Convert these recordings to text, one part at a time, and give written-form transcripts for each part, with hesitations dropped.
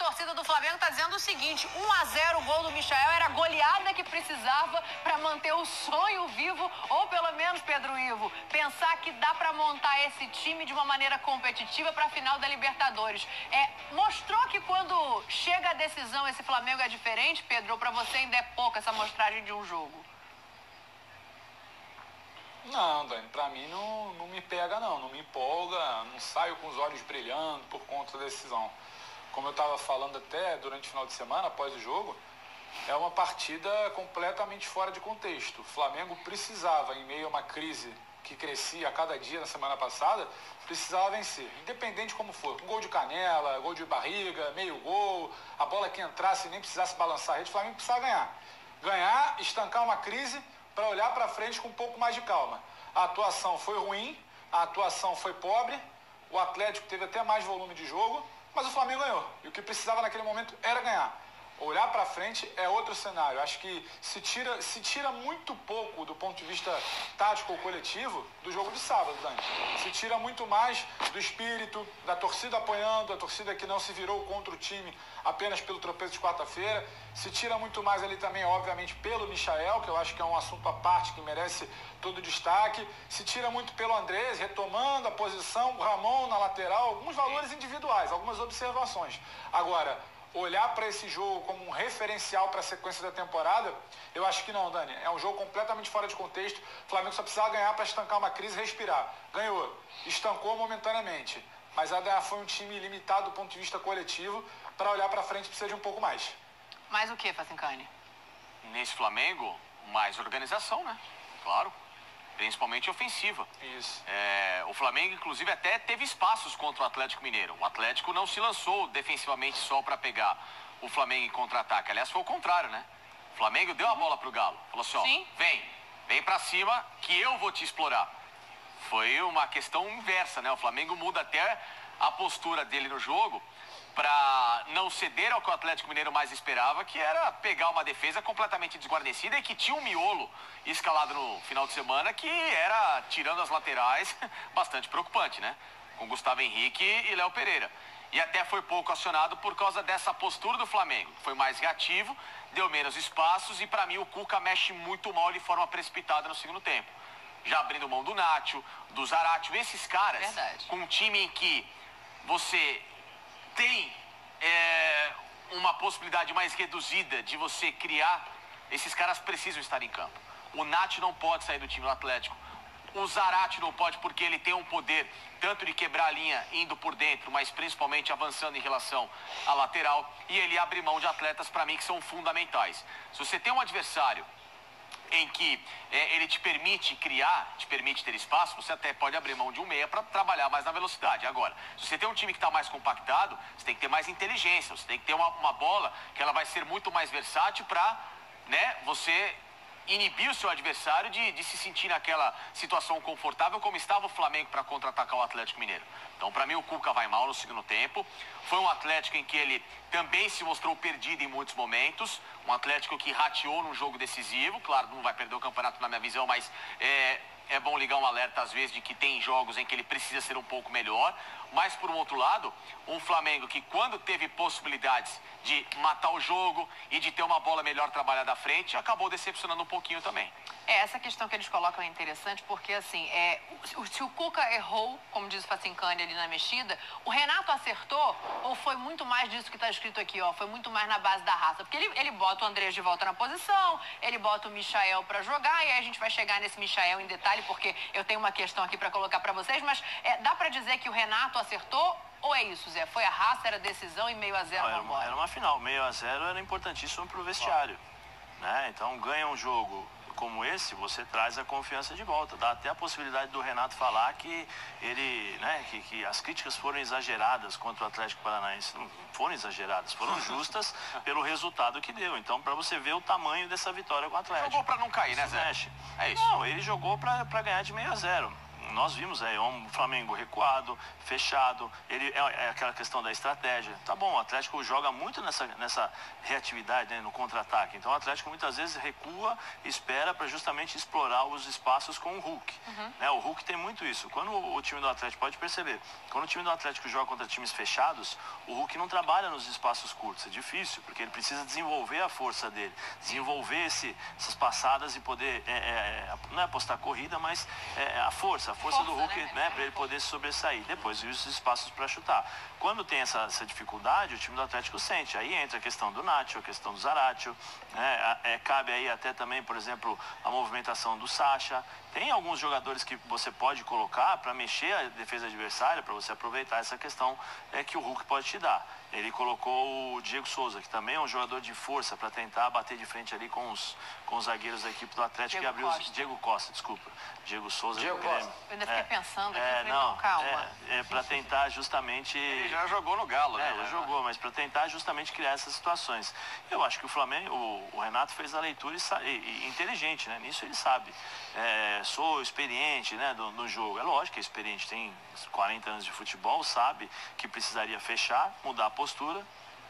A torcida do Flamengo está dizendo o seguinte: 1-0 o gol do Michael era a goleada que precisava para manter o sonho vivo, ou pelo menos, Pedro Ivo, pensar que dá para montar esse time de uma maneira competitiva para a final da Libertadores. Mostrou que quando chega a decisão esse Flamengo é diferente, Pedro, ou para você ainda é pouco essa amostragem de um jogo? Não, Dani, pra mim não me pega não me empolga, não saio com os olhos brilhando por conta da decisão. Como eu estava falando até durante o final de semana, após o jogo, é uma partida completamente fora de contexto. O Flamengo precisava, em meio a uma crise que crescia a cada dia na semana passada, precisava vencer, independente de como for. Um gol de canela, gol de barriga, meio gol, a bola que entrasse e nem precisasse balançar a rede, o Flamengo precisava ganhar. Ganhar, estancar uma crise para olhar para frente com um pouco mais de calma. A atuação foi ruim, a atuação foi pobre, o Atlético teve até mais volume de jogo, mas o Flamengo ganhou. E o que precisava naquele momento era ganhar. Olhar para frente é outro cenário. Acho que se tira muito pouco do ponto de vista tático ou coletivo do jogo de sábado, Dani. Se tira muito mais do espírito, da torcida apoiando, a torcida que não se virou contra o time apenas pelo tropeço de quarta-feira. Se tira muito mais ali também, obviamente, pelo Michael, que eu acho que é um assunto à parte que merece todo o destaque. Se tira muito pelo Andrés, retomando a posição, o Ramon na lateral, alguns valores individuais, algumas observações. Agora, olhar para esse jogo como um referencial para a sequência da temporada, eu acho que não, Dani. É um jogo completamente fora de contexto. O Flamengo só precisava ganhar para estancar uma crise e respirar. Ganhou. Estancou momentaneamente. Mas foi um time limitado do ponto de vista coletivo. Para olhar para frente precisa de um pouco mais. Mais o que, Facincani? Nesse Flamengo, mais organização, né? Claro. Principalmente ofensiva. Isso. O Flamengo, inclusive, até teve espaços contra o Atlético Mineiro. O Atlético não se lançou defensivamente só para pegar o Flamengo em contra-ataque. Aliás, foi o contrário, né? O Flamengo deu a bola pro Galo. Falou assim, ó, Sim. vem pra cima que eu vou te explorar. Foi uma questão inversa, né? O Flamengo muda até a postura dele no jogo para não ceder ao que o Atlético Mineiro mais esperava, que era pegar uma defesa completamente desguarnecida e que tinha um miolo escalado no final de semana que era, tirando as laterais, bastante preocupante, né? Com Gustavo Henrique e Léo Pereira. E até foi pouco acionado por causa dessa postura do Flamengo. Foi mais reativo, deu menos espaços e para mim o Cuca mexe muito mal de forma precipitada no segundo tempo. Já abrindo mão do Nacho, do Zaratio, esses caras, verdade, com um time em que você tem uma possibilidade mais reduzida de você criar, esses caras precisam estar em campo. O Nacho não pode sair do time do Atlético. O Zaratio não pode porque ele tem um poder tanto de quebrar a linha indo por dentro, mas principalmente avançando em relação à lateral. E ele abre mão de atletas, para mim, que são fundamentais. Se você tem um adversário em que ele te permite criar, te permite ter espaço, você até pode abrir mão de um meia para trabalhar mais na velocidade. Agora, se você tem um time que está mais compactado, você tem que ter mais inteligência, você tem que ter uma bola que ela vai ser muito mais versátil para, né, você inibir o seu adversário de se sentir naquela situação confortável como estava o Flamengo para contra-atacar o Atlético Mineiro. Então, para mim, o Cuca vai mal no segundo tempo. Foi um Atlético em que ele também se mostrou perdido em muitos momentos. Um Atlético que rateou num jogo decisivo. Claro, não vai perder o campeonato na minha visão, mas é bom ligar um alerta às vezes de que tem jogos em que ele precisa ser um pouco melhor. Mas, por um outro lado, um Flamengo que quando teve possibilidades de matar o jogo e de ter uma bola melhor trabalhada à frente, acabou decepcionando um pouquinho também. Essa questão que eles colocam é interessante porque, assim, se o Cuca errou, como diz o Facincani ali na mexida, o Renato acertou ou foi muito mais disso que está escrito aqui, ó, foi muito mais na base da raça? Porque ele bota o Andrés de volta na posição, ele bota o Michael para jogar, e aí a gente vai chegar nesse Michael em detalhe, porque eu tenho uma questão aqui para colocar para vocês, mas dá para dizer que o Renato acertou? Ou é isso, Zé? Foi a raça, era decisão e 0-0 era uma final. 0-0 era importantíssimo para o vestiário. Né? Então, ganha um jogo como esse, você traz a confiança de volta. Dá até a possibilidade do Renato falar que ele, né, que as críticas foram exageradas contra o Atlético Paranaense. Não foram exageradas, foram justas pelo resultado que deu. Então, para você ver o tamanho dessa vitória com o Atlético. Jogou para não cair, né, Zé? É isso. Não, ele jogou para ganhar de 0-0. nós vimos um Flamengo recuado, fechado, é aquela questão da estratégia. Tá bom, o Atlético joga muito nessa reatividade, né, no contra-ataque. Então o Atlético muitas vezes recua, espera para justamente explorar os espaços com o Hulk. Né? O Hulk tem muito isso. Quando o time do Atlético, pode perceber, quando o time do Atlético joga contra times fechados, o Hulk não trabalha nos espaços curtos. É difícil, porque ele precisa desenvolver a força dele, desenvolver essas passadas e poder, não é apostar corrida, mas a força do Hulk, né, para ele poder se sobressair. Depois, os espaços para chutar. Quando tem essa dificuldade, o time do Atlético sente. Aí entra a questão do Nacho, a questão do Zaratio, né? Cabe aí até também, por exemplo, a movimentação do Sacha. Tem alguns jogadores que você pode colocar para mexer a defesa adversária, para você aproveitar essa questão que o Hulk pode te dar. Ele colocou o Diego Souza, que também é um jogador de força, para tentar bater de frente ali com os zagueiros da equipe do Atlético. Diego Costa, desculpa. Diego Souza. Diego Costa. Eu ainda fiquei pensando aqui, não, calma. Para tentar justamente... Ele já jogou no Galo, né? Já jogou, mas para tentar justamente criar essas situações. Eu acho que o Flamengo, o Renato fez a leitura inteligente, né? Nisso ele sabe. Sou experiente, né, no jogo. É lógico que é experiente, tem 40 anos de futebol, sabe que precisaria fechar, mudar a postura,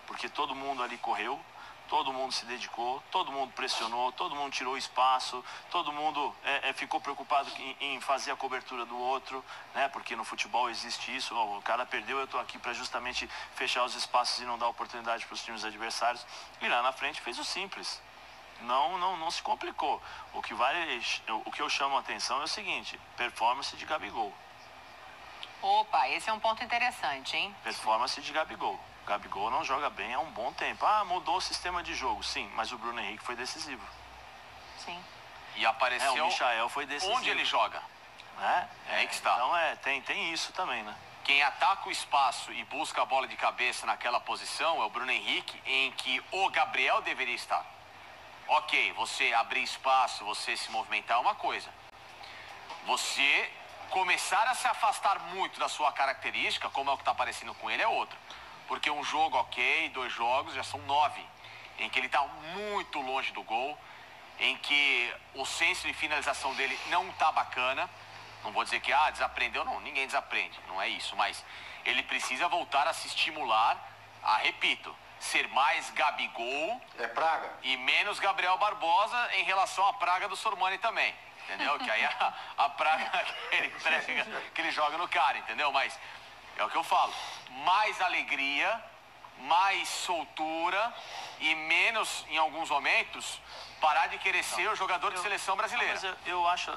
porque todo mundo ali correu, todo mundo se dedicou, todo mundo pressionou, todo mundo tirou espaço, todo mundo ficou preocupado em fazer a cobertura do outro, né? Porque no futebol existe isso, o cara perdeu, eu estou aqui para justamente fechar os espaços e não dar oportunidade para os times adversários. E lá na frente fez o simples. Não se complicou. O que eu chamo a atenção é o seguinte: performance de Gabigol. Opa, esse é um ponto interessante, hein? Performance de Gabigol. Gabigol não joga bem há um bom tempo. Mudou o sistema de jogo, sim, mas o Bruno Henrique foi decisivo. Sim. E apareceu... o Michael foi decisivo. Onde ele joga? É aí que está. Então tem isso também, né? Quem ataca o espaço e busca a bola de cabeça naquela posição é o Bruno Henrique, em que o Gabriel deveria estar. Ok, você abrir espaço, você se movimentar é uma coisa. Você começar a se afastar muito da sua característica, como é o que está aparecendo com ele, é outra. Porque um jogo ok, 2 jogos, já são 9. Em que ele está muito longe do gol, em que o senso de finalização dele não está bacana. Não vou dizer que desaprendeu, não, ninguém desaprende, não é isso. Mas ele precisa voltar a se estimular, repito, ser mais Gabigol praga e menos Gabriel Barbosa em relação à praga do Sormani também, entendeu? Que aí a praga que ele prega, que ele joga no cara, entendeu? Mas é o que eu falo, mais alegria, mais soltura e menos, em alguns momentos, parar de querer ser o jogador de seleção brasileira. Mas eu acho,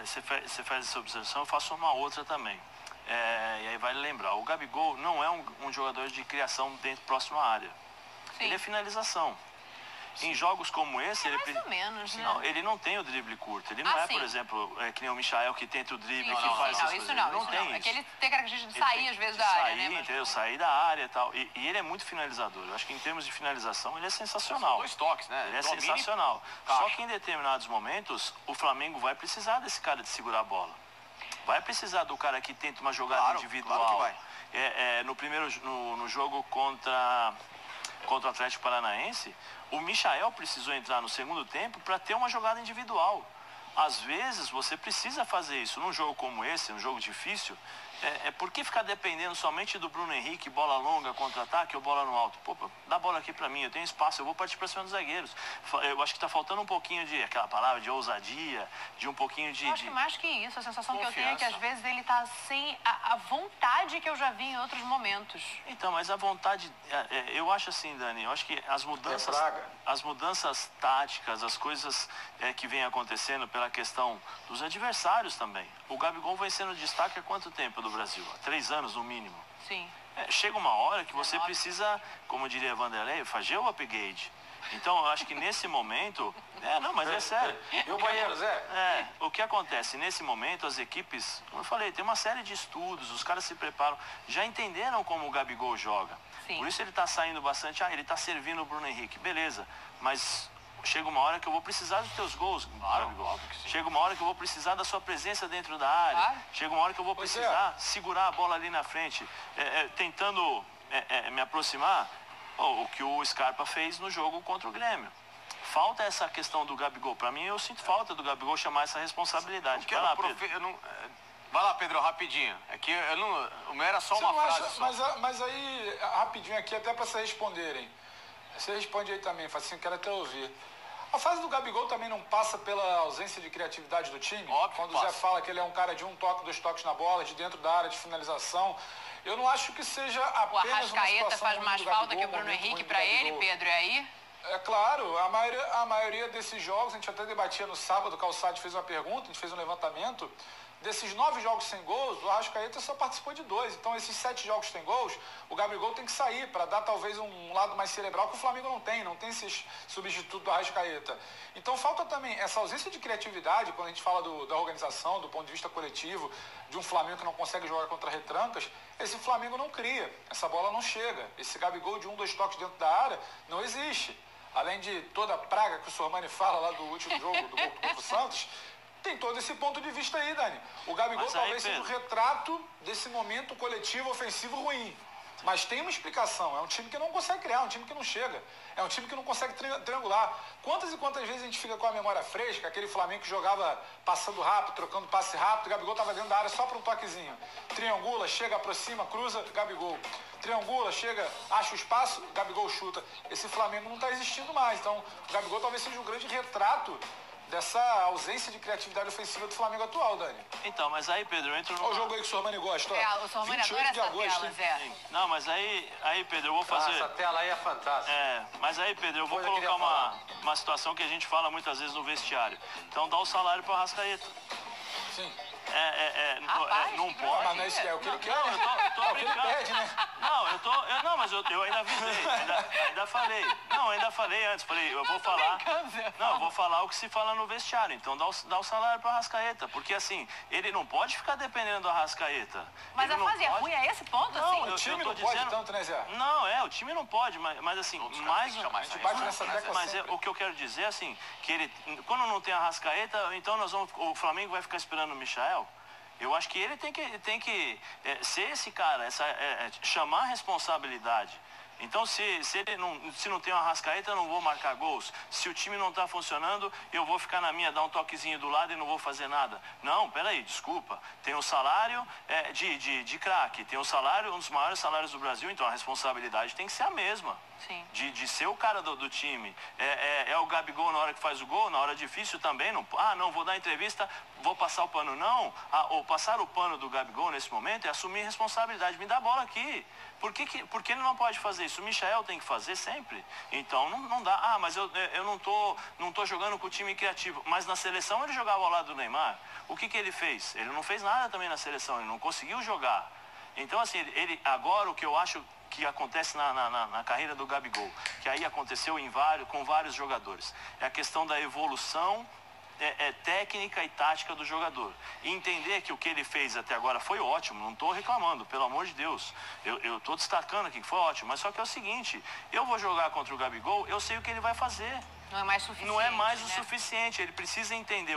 você faz essa observação, eu faço uma outra também. E aí vale lembrar, o Gabigol não é um jogador de criação próximo à área. Sim. Ele é finalização. Em jogos como esse, mais ou menos, né? Não, ele não tem o drible curto. Ele não sim. por exemplo, que nem o Michael que tenta o drible, Sim, que faz essas isso coisas. não, ele não tem isso. É que ele tem característica de sair, às vezes, da área, né? Entendeu? Sair da área e tal. E ele é muito finalizador. Eu acho que em termos de finalização, ele é sensacional. São 2 toques, né? Ele é sensacional. Só que em determinados momentos, o Flamengo vai precisar desse cara de segurar a bola. Vai precisar do cara que tenta uma jogada individual. Claro que vai. No jogo contra o Atlético Paranaense, o Michael precisou entrar no segundo tempo para ter uma jogada individual. Às vezes você precisa fazer isso. Num jogo como esse, um jogo difícil, por que ficar dependendo somente do Bruno Henrique, bola longa, contra-ataque ou bola no alto? Pô, dá a bola aqui para mim, eu tenho espaço, eu vou partir para cima dos zagueiros. Eu acho que está faltando um pouquinho aquela palavra de ousadia, de um pouquinho de... Eu acho que mais que isso, a sensação confiança. que eu tenho é que às vezes ele está sem a vontade que eu já vi em outros momentos. Então, mas a vontade, eu acho assim, Dani, eu acho que as mudanças táticas, as coisas que vêm acontecendo pela questão dos adversários também. O Gabigol vem sendo destaque há quanto tempo do Brasil? Há 3 anos, no mínimo. Sim. Chega uma hora que você precisa, como diria Vanderlei, fazer o upgrade. Então, eu acho que nesse momento... não, mas é sério. E o banheiro, Zé? O que acontece? Nesse momento, as equipes, como eu falei, tem uma série de estudos, os caras se preparam, já entenderam como o Gabigol joga. Sim. Por isso ele está saindo bastante, ele está servindo o Bruno Henrique, beleza, mas... Chega uma hora que eu vou precisar dos teus gols, Gabigol. Chega uma hora que eu vou precisar da sua presença dentro da área. Claro. Chega uma hora que eu vou precisar segurar a bola ali na frente, tentando me aproximar. O que o Scarpa fez no jogo contra o Grêmio. Falta essa questão do Gabigol. Para mim, eu sinto falta do Gabigol chamar essa responsabilidade. Vai lá, Pedro, rapidinho. É que eu não, o meu era só Você uma não frase acha, só. mas aí, rapidinho aqui, até para vocês responderem. Você responde aí também, Facinho, quero até ouvir. A fase do Gabigol também não passa pela ausência de criatividade do time? Óbvio, quando o passa. Zé fala que ele é um cara de 1 toque, 2 toques na bola, de dentro da área de finalização. Eu não acho que seja apenas O Arrascaeta faz mais falta que o Bruno Gabigol, Henrique para ele, Pedro, e aí? É claro, a maioria desses jogos, a gente até debatia no sábado, o Calçade fez uma pergunta, a gente fez um levantamento. Desses 9 jogos sem gols, o Arrascaeta só participou de 2. Então, esses 7 jogos sem gols, o Gabigol tem que sair para dar talvez um lado mais cerebral que o Flamengo não tem esse substituto do Arrascaeta. Então, falta também essa ausência de criatividade, quando a gente fala da organização, do ponto de vista coletivo, de um Flamengo que não consegue jogar contra retrancas. Esse Flamengo não cria, essa bola não chega. Esse Gabigol de 1, 2 toques dentro da área não existe. Além de toda a praga que o Sormani fala lá do último jogo do gol contra o Santos, tem todo esse ponto de vista aí, Dani. O Gabigol talvez seja um retrato desse momento coletivo ofensivo ruim. Mas tem uma explicação. É um time que não consegue criar, é um time que não chega. É um time que não consegue triangular. Quantas e quantas vezes a gente fica com a memória fresca, aquele Flamengo que jogava passando rápido, trocando passe rápido, o Gabigol estava dentro da área só para um toquezinho. Triangula, chega, aproxima, cruza, Gabigol. Triangula, chega, acha o espaço, Gabigol chuta. Esse Flamengo não está existindo mais. Então, o Gabigol talvez seja um grande retrato dessa ausência de criatividade ofensiva do Flamengo atual, Dani. Então, mas aí, Pedro, eu entro no... Olha o jogo aí que o Sormani gosta. É, o Sormani adora essa tela, Zé. Não, mas aí, Pedro, eu vou fazer... Essa tela aí é fantástica. Mas aí, Pedro, eu vou colocar uma situação que a gente fala muitas vezes no vestiário. Então, dá o salário para o Arrascaeta. Sim. Não pode. Mas não é isso que é o que ele quer. Não, eu tô brincando. Pede, né? Não, mas eu ainda avisei, ainda falei. Não, ainda falei antes, eu vou falar. Não, eu vou falar o que se fala no vestiário. Então dá o salário para o Arrascaeta, porque assim, ele não pode ficar dependendo do Arrascaeta. Mas a fase é ruim a esse ponto, não, assim? O time não pode tanto, né, Zé? Não, o time não pode, mas assim, mas o que eu quero dizer assim, que ele, quando não tem Arrascaeta, então o Flamengo vai ficar esperando o Michael. Eu acho que ele tem que ser esse cara, chamar a responsabilidade. Então, se não tem uma Arrascaeta, eu não vou marcar gols. Se o time não está funcionando, eu vou ficar na minha, dar um toquezinho do lado e não vou fazer nada. Não, peraí, desculpa. Tem o salário de craque, tem o salário, um dos maiores salários do Brasil, então a responsabilidade tem que ser a mesma. Sim. De ser o cara do time. É o Gabigol na hora que faz o gol, na hora difícil também. Não vou dar entrevista, vou passar o pano. Não, ou passar o pano do Gabigol nesse momento é assumir responsabilidade. Me dá a bola aqui. Por que ele não pode fazer isso? O Michael tem que fazer sempre. Então não dá. Mas eu não tô jogando com o time criativo. Mas na seleção ele jogava ao lado do Neymar. O que ele fez? Ele não fez nada também na seleção, ele não conseguiu jogar. Então assim, agora o que eu acho que acontece na carreira do Gabigol, que aí aconteceu com vários jogadores, é a questão da evolução técnica e tática do jogador. E entender que o que ele fez até agora foi ótimo, não estou reclamando, pelo amor de Deus. Eu estou destacando aqui que foi ótimo, mas só que é o seguinte, eu vou jogar contra o Gabigol, eu sei o que ele vai fazer. Não é mais suficiente. Não é mais o suficiente. Ele precisa entender,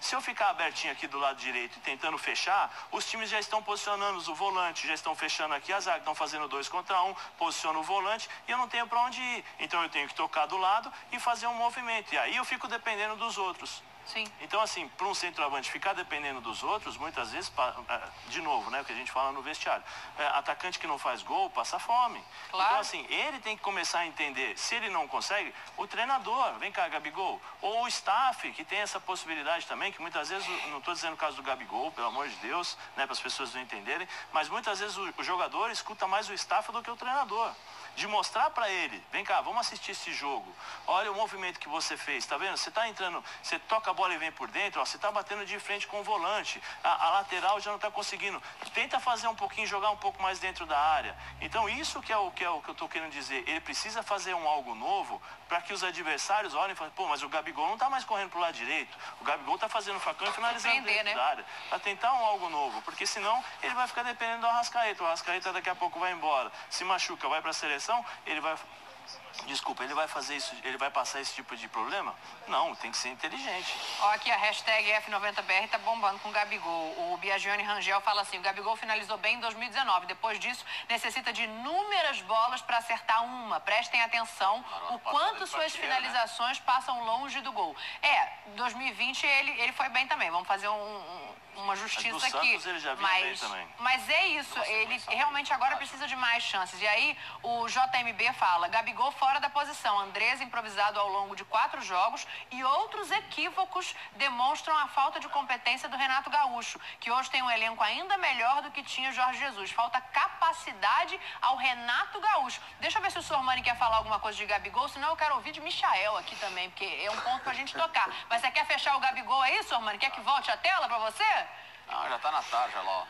se eu ficar abertinho aqui do lado direito e tentando fechar, os times já estão posicionando o volante, já estão fechando aqui a zaga, estão fazendo 2 contra 1, posiciona o volante e eu não tenho para onde ir. Então eu tenho que tocar do lado e fazer um movimento. E aí eu fico dependendo dos outros. Sim. Então, assim, para um centroavante ficar dependendo dos outros, muitas vezes, de novo, né, o que a gente fala no vestiário, atacante que não faz gol, passa fome. Claro. Então, assim, ele tem que começar a entender, se ele não consegue, o treinador, vem cá, Gabigol, ou o staff, que tem essa possibilidade também, que muitas vezes, não estou dizendo o caso do Gabigol, pelo amor de Deus, né, para as pessoas não entenderem, mas muitas vezes o jogador escuta mais o staff do que o treinador. De mostrar para ele, vem cá, vamos assistir esse jogo, olha o movimento que você fez, tá vendo? Você tá entrando, você toca a bola e vem por dentro, você tá batendo de frente com o volante, a lateral já não tá conseguindo, tenta fazer um pouquinho, jogar um pouco mais dentro da área. Então isso que é o que eu tô querendo dizer, ele precisa fazer algo novo para que os adversários olhem e falem, mas o Gabigol não tá mais correndo pro lado direito, o Gabigol tá fazendo facão e finalizando dentro da área, para tentar algo novo, porque senão ele vai ficar dependendo do Arrascaeta, o Arrascaeta daqui a pouco vai embora, se machuca, vai para a seleção, ele vai fazer isso, ele vai passar esse tipo de problema? Não, tem que ser inteligente. Ó, aqui a hashtag F90BR tá bombando com o Gabigol. O Biagione Rangel fala assim, o Gabigol finalizou bem em 2019. Depois disso, necessita de inúmeras bolas para acertar uma. Prestem atenção o quanto suas finalizações passam longe do gol. 2020 ele foi bem também. Vamos fazer uma justiça do aqui. Santos ele já vinha bem também. Mas é isso, ele realmente agora precisa de mais chances. E aí o JMB fala, Gabigol fora da posição, Andrés improvisado ao longo de 4 jogos e outros equívocos demonstram a falta de competência do Renato Gaúcho, que hoje tem um elenco ainda melhor do que tinha Jorge Jesus. Falta capacidade ao Renato Gaúcho. Deixa eu ver se o Sormani quer falar alguma coisa de Gabigol, senão eu quero ouvir de Michael aqui também, porque é um ponto pra gente tocar. Mas você quer fechar o Gabigol aí, Sormani? Quer que volte a tela pra você? Não, já tá na tarja lá, ó.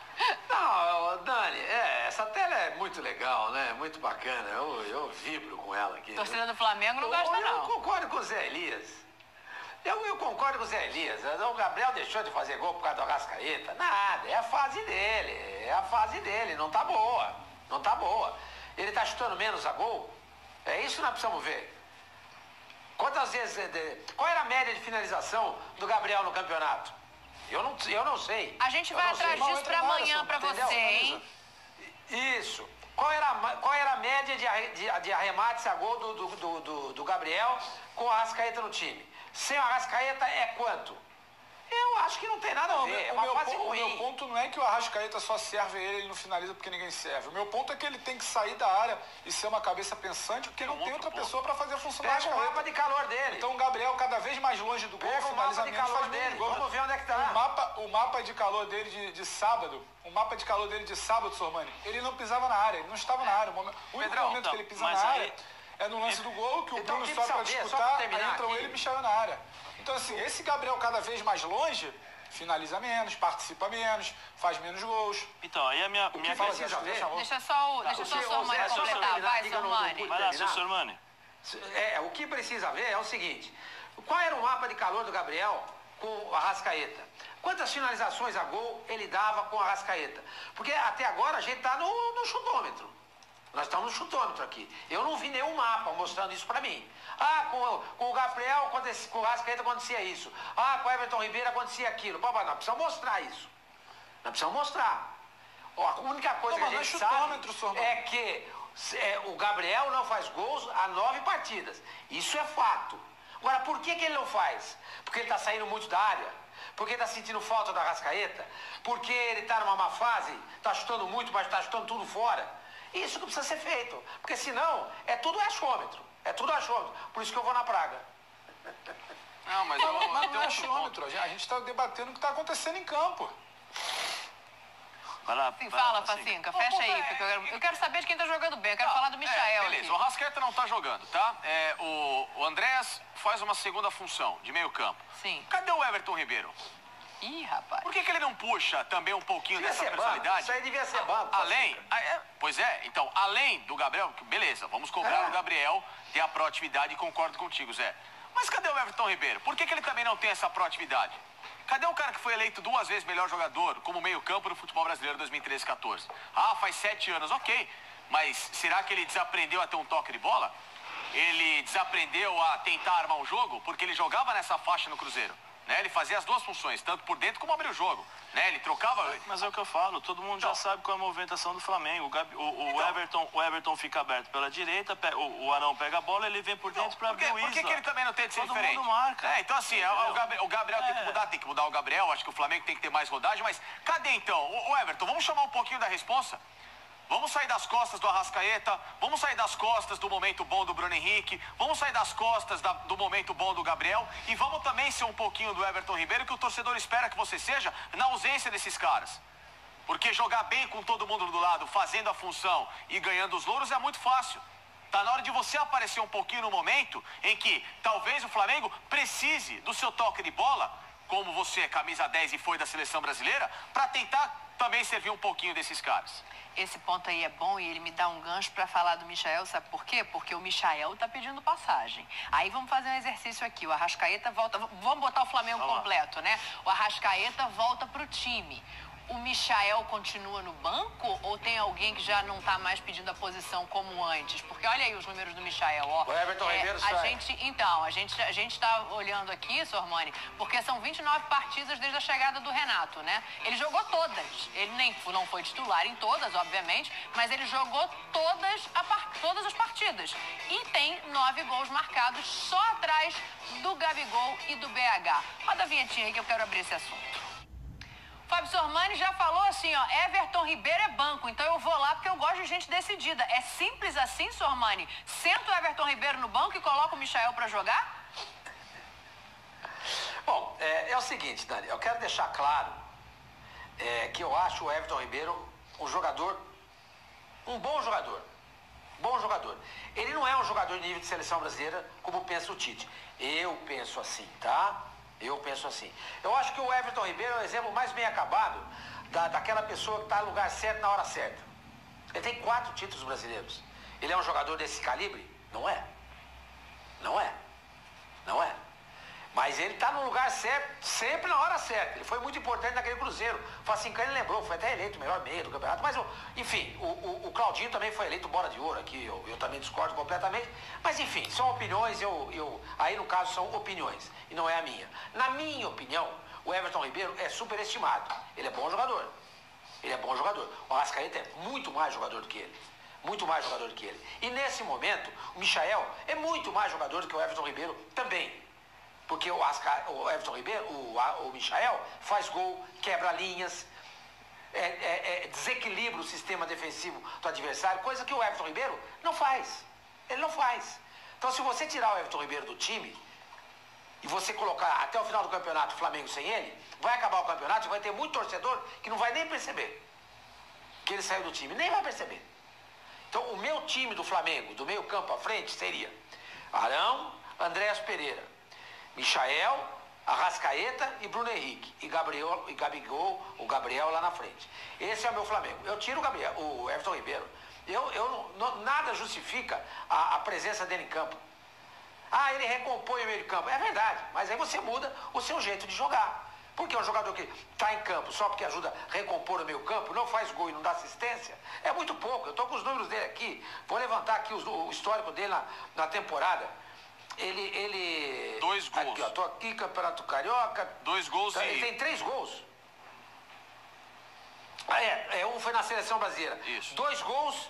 Não, Dani, essa tela é muito legal, né? Muito bacana. Eu vibro com ela aqui. Torcida do Flamengo não gosta, não. Eu concordo com o Zé Elias. Eu concordo com o Zé Elias. O Gabriel deixou de fazer gol por causa do Arrascaeta. Nada, é a fase dele. É a fase dele. Não tá boa. Não tá boa. Ele tá chutando menos a gol? É isso que nós precisamos ver. Quantas vezes... Qual era a média de finalização do Gabriel no campeonato? Eu não sei. A gente vai atrás disso pra amanhã pra você, hein? Isso. Qual era a média de arremates a gol do Gabriel com o Arrascaeta no time? Sem o Arrascaeta é quanto? Eu acho que não tem nada a ver. É uma fase ruim. O meu ponto não é que o Arrascaeta só serve ele não finaliza porque ninguém serve. O meu ponto é que ele tem que sair da área e ser uma cabeça pensante porque não tem outra pessoa para fazer a função do Arrascaeta. Arrascaeta. Pega o mapa de calor dele. Então o Gabriel cada vez mais longe do gol, finaliza menos, faz menos gol. Vamos ver onde é que tá. O mapa de calor dele de sábado, Sormani, ele não pisava na área, ele não estava na área. O único momento que ele pisa na área é no lance do gol, que o Bruno sobe para disputar, aí entram ele e Michael na área. Então assim, esse Gabriel cada vez mais longe... finaliza menos, participa menos, faz menos gols. Então, aí a minha questão... Deixa só o Sormani completar. Vai, Sormani. Vai lá, seu Sormani. O que precisa ver é o seguinte. Qual era o mapa de calor do Gabriel com o Arrascaeta? Quantas finalizações a gol ele dava com o Arrascaeta? Porque até agora a gente está no chutômetro. Nós estamos no chutômetro aqui. Eu não vi nenhum mapa mostrando isso para mim. Com o Gabriel, com o Arrascaeta acontecia isso. Com o Everton Ribeiro acontecia aquilo. Nós precisamos mostrar isso. Nós precisamos mostrar. A única coisa que a gente sabe é que o Gabriel não faz gols há 9 partidas. Isso é fato. Agora, por que ele não faz? Porque ele está saindo muito da área? Porque ele está sentindo falta do Arrascaeta? Porque ele está numa má fase? Está chutando muito, mas está chutando tudo fora? Isso que precisa ser feito. Porque senão, é tudo achômetro. É tudo achômetro. Por isso que eu vou na praga. Não, mas não é achômetro. A gente está debatendo o que está acontecendo em campo. Vai lá, fala, Facinca. Fecha aí, porque eu quero saber de quem está jogando bem. Eu quero falar do Michael beleza, aqui. O Arrascaeta não está jogando, tá? O Andrés faz uma segunda função, de meio campo. Sim. Cadê o Everton Ribeiro? Ih, rapaz. Por que ele não puxa também um pouquinho dessa personalidade? Isso aí devia ser banco. Pois é, então, além do Gabriel, beleza, vamos cobrar o Gabriel ter a proatividade e concordo contigo, Zé. Mas cadê o Everton Ribeiro? Por que ele também não tem essa proatividade? Cadê o cara que foi eleito 2 vezes melhor jogador como meio campo no futebol brasileiro 2013-14? Faz 7 anos, ok. Mas será que ele desaprendeu a ter um toque de bola? Ele desaprendeu a tentar armar um jogo? Porque ele jogava nessa faixa no Cruzeiro. Né? Ele fazia as duas funções, tanto por dentro como abrir o jogo. Né? Ele trocava... Mas é o que eu falo, todo mundo já sabe qual é a movimentação do Flamengo. O Everton fica aberto pela direita, o Arão pega a bola, ele vem por dentro para abrir o Isla. Por que ele também não tenta ser todo diferente? Todo mundo marca. Então assim, o Gabriel tem que mudar o Gabriel, acho que o Flamengo tem que ter mais rodagem, mas cadê então? O Everton, vamos chamar um pouquinho da responsa? Vamos sair das costas do Arrascaeta, vamos sair das costas do momento bom do Bruno Henrique, vamos sair das costas do momento bom do Gabriel e vamos também ser um pouquinho do Everton Ribeiro, que o torcedor espera que você seja na ausência desses caras. Porque jogar bem com todo mundo do lado, fazendo a função e ganhando os louros é muito fácil. Tá na hora de você aparecer um pouquinho no momento em que talvez o Flamengo precise do seu toque de bola, como você, camisa 10 e foi da seleção brasileira, para tentar também servir um pouquinho desses caras. Esse ponto aí é bom e ele me dá um gancho para falar do Michael, sabe por quê? Porque o Michael tá pedindo passagem. Aí vamos fazer um exercício aqui, o Arrascaeta volta, vamos botar o Flamengo completo, né? O Arrascaeta volta pro time. O Michael continua no banco ou tem alguém que já não está mais pedindo a posição como antes? Porque olha aí os números do Michael, ó. O Everton Ribeiro sai. A gente está olhando aqui, Sormani, porque são 29 partidas desde a chegada do Renato, né? Ele jogou todas. Ele não foi titular em todas, obviamente, mas ele jogou todas as partidas. E tem 9 gols marcados só atrás do Gabigol e do BH. Roda a vinhetinha aí que eu quero abrir esse assunto. Fábio Sormani já falou assim, ó, Everton Ribeiro é banco, então eu vou lá porque eu gosto de gente decidida. É simples assim, Sormani? Senta o Everton Ribeiro no banco e coloca o Michael pra jogar? Bom, é o seguinte, Dani, eu quero deixar claro que eu acho o Everton Ribeiro um jogador, um bom jogador. Bom jogador. Ele não é um jogador de nível de seleção brasileira, como pensa o Tite. Eu penso assim, tá? Eu penso assim. Eu acho que o Everton Ribeiro é o exemplo mais bem acabado daquela pessoa que está no lugar certo na hora certa. Ele tem 4 títulos brasileiros. Ele é um jogador desse calibre? Não é. Não é. Não é. Mas ele está no lugar certo, sempre na hora certa. Ele foi muito importante naquele Cruzeiro. O Facincani lembrou, foi até eleito o melhor meia do campeonato. Mas, enfim, o Claudinho também foi eleito bola de ouro aqui. Eu também discordo completamente. Mas, enfim, são opiniões. Aí, no caso, são opiniões. E não é a minha. Na minha opinião, o Everton Ribeiro é superestimado. Ele é bom jogador. Ele é bom jogador. O Arrascaeta é muito mais jogador do que ele. Muito mais jogador do que ele. E, nesse momento, o Michael é muito mais jogador do que o Everton Ribeiro também. Porque o Everton Ribeiro, o Michael, faz gol, quebra linhas, desequilibra o sistema defensivo do adversário, coisa que o Everton Ribeiro não faz. Ele não faz. Então, se você tirar o Everton Ribeiro do time e você colocar até o final do campeonato o Flamengo sem ele, vai acabar o campeonato e vai ter muito torcedor que não vai nem perceber que ele saiu do time. Nem vai perceber. Então, o meu time do Flamengo, do meio campo à frente, seria Arão, Andréas Pereira, Michael, Arrascaeta e Bruno Henrique. E Gabigol, o Gabriel lá na frente. Esse é o meu Flamengo. Eu tiro o Everton Ribeiro. Nada justifica a presença dele em campo. Ah, ele recompõe o meio de campo. É verdade, mas aí você muda o seu jeito de jogar. Porque um jogador que está em campo só porque ajuda a recompor o meio campo, não faz gol e não dá assistência, é muito pouco. Eu estou com os números dele aqui. Vou levantar aqui o histórico dele na temporada. Ele... 2 gols. Aqui, ó, tô aqui, Campeonato Carioca. 2 gols e... Ele tem 3 gols. Um foi na Seleção Brasileira. Isso. 2 gols.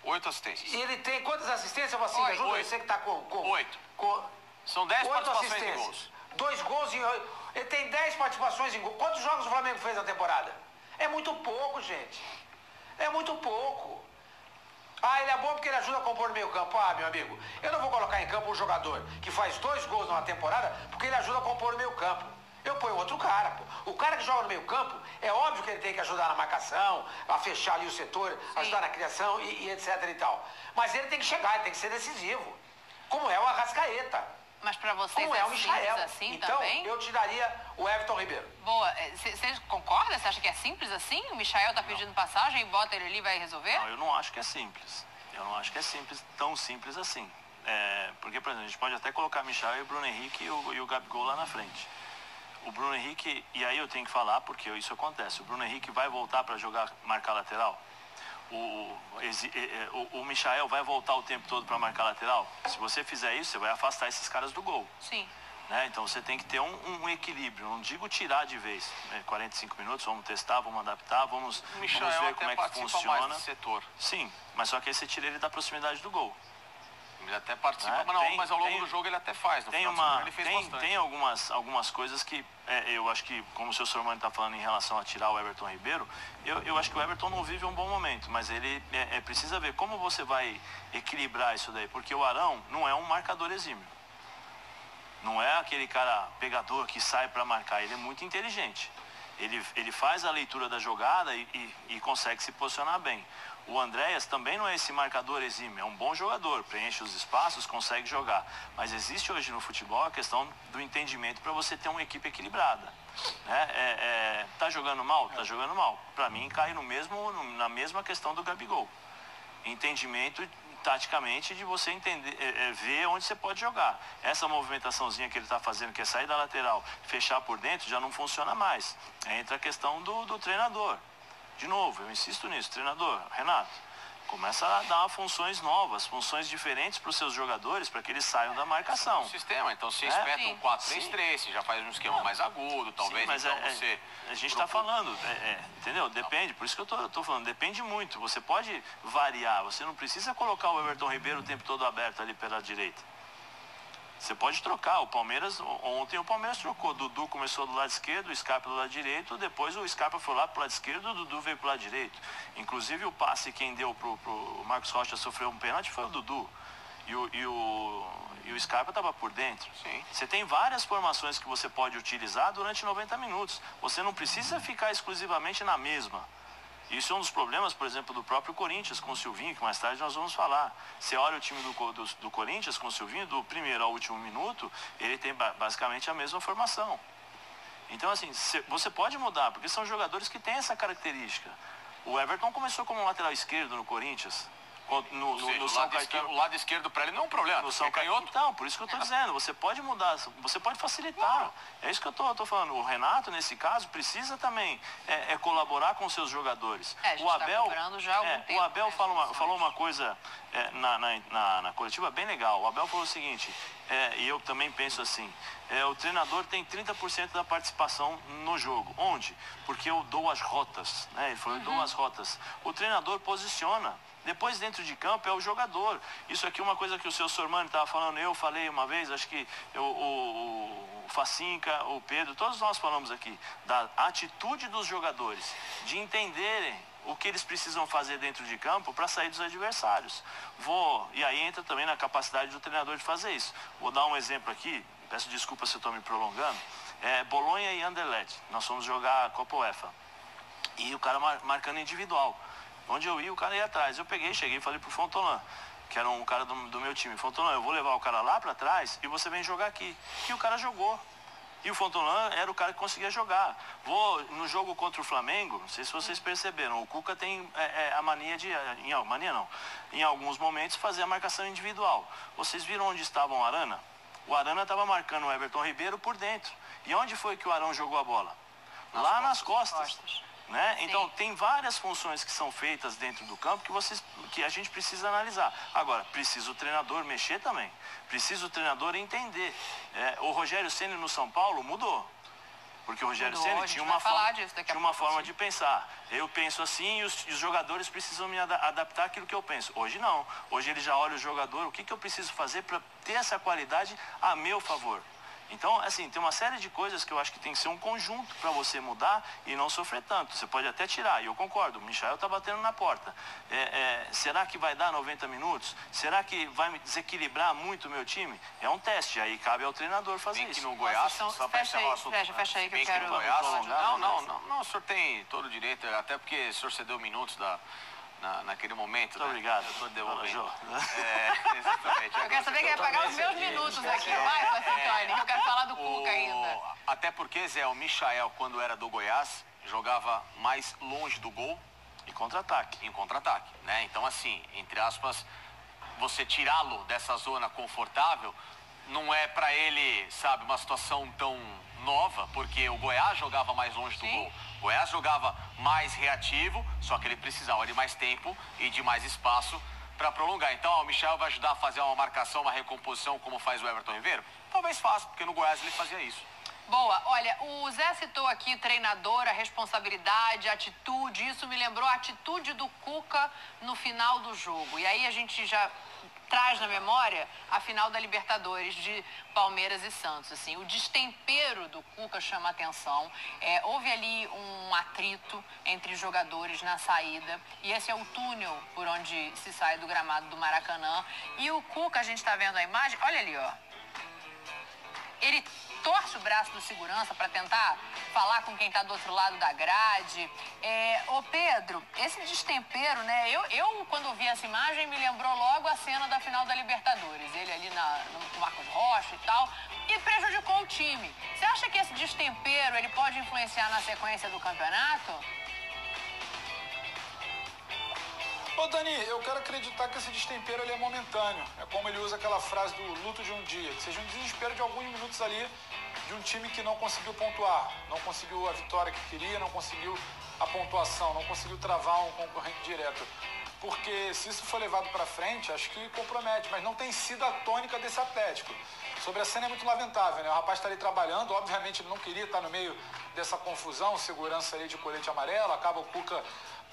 8 assistências. E ele tem quantas assistências, Vassinho? Ajuda 8. Você que tá com 8. São 10 participações em gols. 2 gols em... Ele tem 10 participações em gol. Quantos jogos o Flamengo fez na temporada? É muito pouco, gente. É muito pouco. Ah, ele é bom porque ele ajuda a compor o meio campo. Ah, meu amigo, eu não vou colocar em campo um jogador que faz 2 gols numa temporada porque ele ajuda a compor o meio campo. Eu ponho outro cara, pô. O cara que joga no meio campo, é óbvio que ele tem que ajudar na marcação, a fechar ali o setor, sim, ajudar na criação e etc e tal. Mas ele tem que chegar, ele tem que ser decisivo. Como é o Arrascaeta. Mas pra vocês como é o Michael. Assim então, também? Eu tiraria o Everton Ribeiro. Boa. Você concorda? Você acha que é simples assim? O Michael tá pedindo passagem e bota ele ali e vai resolver? Não, eu não acho que é simples. Eu não acho que é simples, tão simples assim. Porque, por exemplo, a gente pode até colocar Michael e o Bruno Henrique e o Gabigol lá na frente. O Bruno Henrique, e aí eu tenho que falar porque isso acontece, o Bruno Henrique vai voltar para jogar, marcar lateral? O Michael vai voltar o tempo todo para marcar lateral? Se você fizer isso, você vai afastar esses caras do gol. Sim. Né? Então você tem que ter um equilíbrio, não digo tirar de vez. 45 minutos, vamos testar, vamos adaptar, vamos ver como é que funciona. Mais do setor. Sim, mas só que aí você tira ele da proximidade do gol. Ele até participa, mas ao longo do jogo ele até faz. Tem algumas coisas que eu acho que, como o seu Sormani está falando em relação a tirar o Everton Ribeiro, eu acho que o Everton não vive um bom momento, mas ele precisa ver como você vai equilibrar isso daí, porque o Arão não é um marcador exímio. Não é aquele cara pegador que sai para marcar, ele é muito inteligente. Ele faz a leitura da jogada e consegue se posicionar bem. O Andréas também não é esse marcador exímio, é um bom jogador, preenche os espaços, consegue jogar. Mas existe hoje no futebol a questão do entendimento para você ter uma equipe equilibrada. Tá jogando mal? Tá jogando mal. Para mim cai na mesma questão do Gabigol. Entendimento taticamente de você entender, ver onde você pode jogar. Essa movimentaçãozinha que ele está fazendo, que é sair da lateral, fechar por dentro, já não funciona mais. Entra a questão do treinador. De novo, eu insisto nisso, treinador, Renato, começa a dar funções novas, funções diferentes para os seus jogadores, para que eles saiam da marcação. O sistema, então você espeta um 4-3-3, você já faz um esquema mais agudo, talvez. Sim, mas então você... A gente está falando, entendeu? Depende, por isso que eu estou falando, depende muito. Você pode variar, você não precisa colocar o Everton Ribeiro o tempo todo aberto ali pela direita. Você pode trocar. Ontem o Palmeiras trocou. Dudu começou do lado esquerdo, o Scarpa do lado direito, depois o Scarpa foi lá pro lado esquerdo, o Dudu veio pro lado direito. Inclusive o passe quem deu pro Marcos Rocha sofrer um pênalti foi o Dudu. E o Scarpa estava por dentro. Sim. Você tem várias formações que você pode utilizar durante 90 minutos. Você não precisa ficar exclusivamente na mesma. Isso é um dos problemas, por exemplo, do próprio Corinthians com o Silvinho, que mais tarde nós vamos falar. Você olha o time do Corinthians com o Silvinho, do primeiro ao último minuto, ele tem basicamente a mesma formação. Então, assim, você pode mudar, porque são jogadores que têm essa característica. O Everton começou como lateral esquerdo no Corinthians. No São Caetano. O lado esquerdo para ele não é um problema. No São Caetano. Então, por isso que eu estou dizendo, você pode mudar, você pode facilitar. Claro. É isso que eu tô falando. O Renato, nesse caso, precisa também colaborar com seus jogadores. O Abel, o Abel falou uma coisa na coletiva bem legal. O Abel falou o seguinte, e eu também penso assim, o treinador tem 30% da participação no jogo. Onde? Porque eu dou as rotas, né? Ele falou, eu dou as rotas. O treinador posiciona. Depois, dentro de campo, é o jogador. Isso aqui é uma coisa que o seu Sormani estava falando, eu falei uma vez, acho que o Facinca, o Pedro, todos nós falamos aqui, da atitude dos jogadores, de entenderem o que eles precisam fazer dentro de campo para sair dos adversários. E aí entra também na capacidade do treinador de fazer isso. Vou dar um exemplo aqui, peço desculpa se eu estou me prolongando. Bolonha e Anderlecht, nós fomos jogar a Copa UEFA. E o cara marcando individual. Onde eu ia, o cara ia atrás. Eu cheguei e falei pro Fontolan, que era um cara do meu time. Fontolan, eu vou levar o cara lá para trás e você vem jogar aqui. E o cara jogou. E o Fontolan era o cara que conseguia jogar. No jogo contra o Flamengo, não sei se vocês perceberam, o Cuca tem a mania em alguns momentos, fazer a marcação individual. Vocês viram onde estava o Arana? O Arana estava marcando o Everton Ribeiro por dentro. E onde foi que o Arão jogou a bola? Lá nas costas. Né? Então, tem várias funções que são feitas dentro do campo que a gente precisa analisar. Agora, precisa o treinador mexer também. Precisa o treinador entender. O Rogério Ceni no São Paulo mudou. Porque o Rogério Ceni tinha uma forma de pensar. Eu penso assim e os jogadores precisam me adaptar àquilo que eu penso. Hoje não. Hoje ele já olha o jogador, o que eu preciso fazer para ter essa qualidade a meu favor. Então, assim, tem uma série de coisas que eu acho que tem que ser um conjunto para você mudar e não sofrer tanto. Você pode até tirar, e eu concordo, o Michael está batendo na porta. Será que vai dar 90 minutos? Será que vai me desequilibrar muito o meu time? É um teste, aí cabe ao treinador fazer isso. No Goiás, só para encerrar o assunto. Fecha aí que eu quero... Não, o senhor tem todo o direito, até porque o senhor cedeu minutos naquele momento. Muito obrigado. Eu estou devolvendo. Exatamente. Eu quero saber quem vai pagar os meus minutos aqui. Vai, Facintoni, eu quero falar do Cuca ainda. Até porque, Zé, o Michael, quando era do Goiás, jogava mais longe do gol. Em contra-ataque. Né? Então, assim, entre aspas, você tirá-lo dessa zona confortável não é para ele, sabe, uma situação tão nova, porque o Goiás jogava mais longe do gol. O Goiás jogava mais reativo, só que ele precisava de mais tempo e de mais espaço para prolongar. Então, o Michel vai ajudar a fazer uma marcação, uma recomposição, como faz o Everton Ribeiro? Talvez faça, porque no Goiás ele fazia isso. Boa, olha, o Zé citou aqui treinador, a responsabilidade, a atitude, isso me lembrou a atitude do Cuca no final do jogo. E aí a gente já traz na memória a final da Libertadores de Palmeiras e Santos. Assim, o destempero do Cuca chama atenção. Houve ali um atrito entre os jogadores na saída. E esse é o túnel por onde se sai do gramado do Maracanã. E o Cuca, a gente está vendo a imagem, olha ali, ó. Ele torce o braço do segurança para tentar falar com quem está do outro lado da grade. Ô Pedro, esse destempero, né? Eu, quando vi essa imagem, me lembrou logo a cena da final da Libertadores. Ele ali no Marcos Rocha e tal. E prejudicou o time. Você acha que esse destempero ele pode influenciar na sequência do campeonato? Ô Dani, eu quero acreditar que esse destempero ele é momentâneo. É como ele usa aquela frase do luto de um dia, que seja um desespero de alguns minutos ali de um time que não conseguiu pontuar, não conseguiu a vitória que queria, não conseguiu a pontuação, não conseguiu travar um concorrente direto. Porque se isso for levado para frente, acho que compromete, mas não tem sido a tônica desse Atlético. Sobre a cena é muito lamentável, né? O rapaz está ali trabalhando, obviamente ele não queria estar no meio dessa confusão, segurança ali de colete amarelo, acaba o Cuca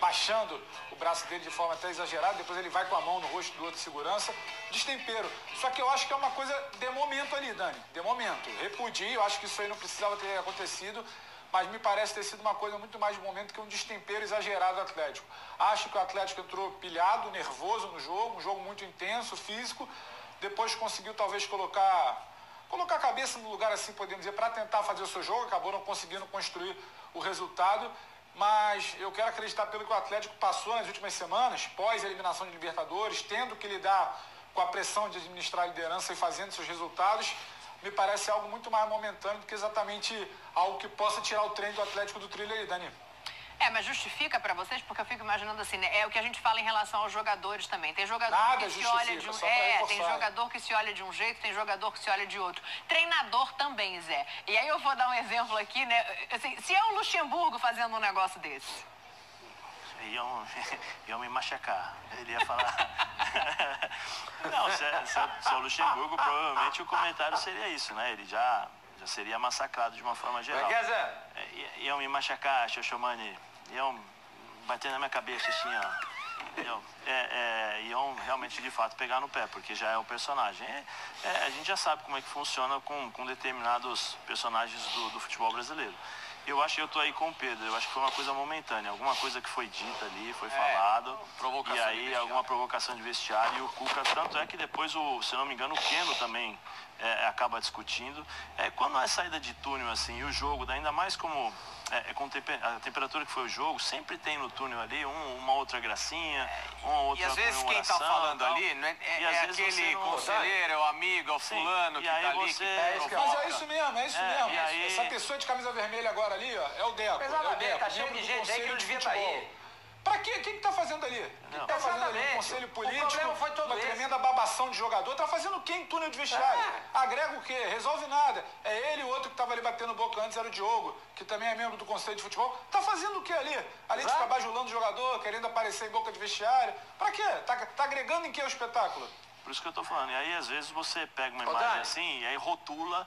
baixando o braço dele de forma até exagerada, depois ele vai com a mão no rosto do outro segurança, destempero. Só que eu acho que é uma coisa de momento ali, Dani, de momento. Repudio, eu acho que isso aí não precisava ter acontecido, mas me parece ter sido uma coisa muito mais de momento que um destempero exagerado do Atlético. Acho que o Atlético entrou pilhado, nervoso no jogo, um jogo muito intenso, físico, depois conseguiu talvez colocar a cabeça no lugar, assim podemos dizer, para tentar fazer o seu jogo, acabou não conseguindo construir o resultado, mas eu quero acreditar pelo que o Atlético passou nas últimas semanas, pós a eliminação de Libertadores, tendo que lidar com a pressão de administrar a liderança e fazendo seus resultados, me parece algo muito mais momentâneo do que exatamente algo que possa tirar o trem do Atlético do trilho aí, Dani. Mas justifica pra vocês, porque eu fico imaginando assim, né? É o que a gente fala em relação aos jogadores também. Tem jogador Nada que se olha de um... tem jogador que se olha de um jeito, tem jogador que se olha de outro. Treinador também, Zé. E aí eu vou dar um exemplo aqui, né? Assim, se é o Luxemburgo fazendo um negócio desse... Iam me machacar. Ele ia falar... Não, se é o Luxemburgo, provavelmente o comentário seria isso, né? Ele já seria massacrado de uma forma geral. Iam me machacar, Xoxomani. Iam bater na minha cabeça assim, ó. Iam realmente, de fato, pegar no pé, porque já é o personagem. A gente já sabe como é que funciona com determinados personagens do futebol brasileiro. Eu acho que eu tô aí com o Pedro, eu acho que foi uma coisa momentânea, alguma coisa que foi dita ali, foi falado, e aí alguma provocação de vestiário, e o Cuca, tanto é que depois, se não me engano, o Keno também acaba discutindo. Quando é saída de túnel assim, e o jogo, ainda mais como com a temperatura que foi o jogo, sempre tem no túnel ali uma outra gracinha, uma outra comemoração. E às vezes quem tá falando ali não é aquele conselheiro, é o amigo, é o fulano que tá ali. Mas é isso mesmo. Essa pessoa de camisa vermelha agora ali, ó, é o Deco. Exatamente, tá cheio de gente aí que não devia estar aí. Pra quê? O que tá fazendo ali? O que tá fazendo ali? Um conselho político, uma tremenda babação de jogador. Tá fazendo o quê em túnel de vestiário? Agrega o quê? Resolve nada. É ele, o outro que tava ali batendo boca antes era o Diogo, que também é membro do conselho de futebol. Tá fazendo o quê ali? Além de ficar bajulando o jogador, querendo aparecer em boca de vestiário. Pra quê? Tá agregando em que o espetáculo? Por isso que eu tô falando. E aí, às vezes, você pega uma imagem assim e aí rotula.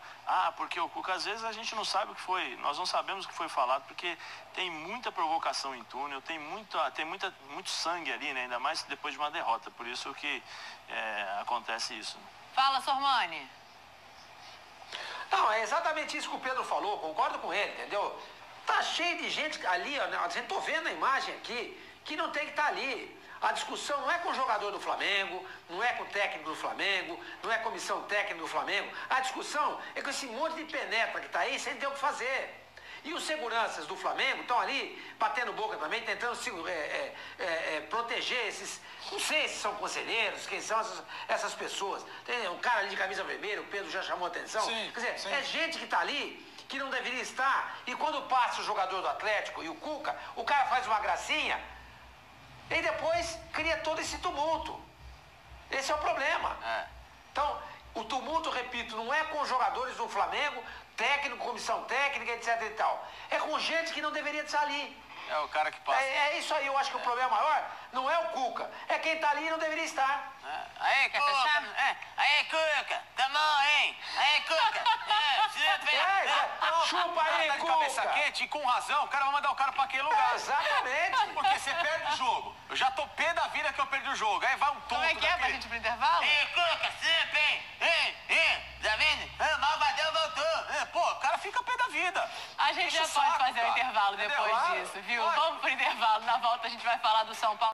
Porque o Cuca, às vezes, a gente não sabe o que foi. Nós não sabemos o que foi falado, porque tem muita provocação em túnel, tem muito sangue ali, né? Ainda mais depois de uma derrota. Por isso que acontece isso. Fala, Sormani. Não, é exatamente isso que o Pedro falou, concordo com ele, entendeu? Tá cheio de gente ali, ó, a gente tô vendo a imagem aqui, que não tem que estar ali. A discussão não é com o jogador do Flamengo, não é com o técnico do Flamengo, não é a comissão técnica do Flamengo. A discussão é com esse monte de penetra que está aí sem ter o que fazer. E os seguranças do Flamengo estão ali batendo boca também, tentando proteger esses... Não sei se são conselheiros, quem são essas pessoas. Tem um cara ali de camisa vermelha, o Pedro já chamou a atenção. Sim, quer dizer, sim. É gente que está ali que não deveria estar. E quando passa o jogador do Atlético e o Cuca, o cara faz uma gracinha... E depois cria todo esse tumulto. Esse é o problema. Então, o tumulto, repito, não é com os jogadores do Flamengo, técnico, comissão técnica, etc e tal. É com gente que não deveria estar ali. É o cara que passa. É isso aí, eu acho que o problema maior não é o Cuca, é quem está ali e não deveria estar. Aí, quer fechar? Aí, Cuca, come on, hein? Aí, Cuca. Chupa aí, tá de Cuca. cabeça quente e com razão, o cara vai mandar o cara pra aquele lugar. Exatamente. Porque você perde o jogo. Eu já tô pé da vida que eu perdi o jogo. Aí vai um tonto. Como é que é pra gente ir pro intervalo? Cuca, sempre, hein? Tá vendo? Malvadão voltou. Pô, o cara fica pé da vida. A gente já pode fazer o intervalo depois disso, viu? Vamos pro intervalo. Na volta a gente vai falar do São Paulo.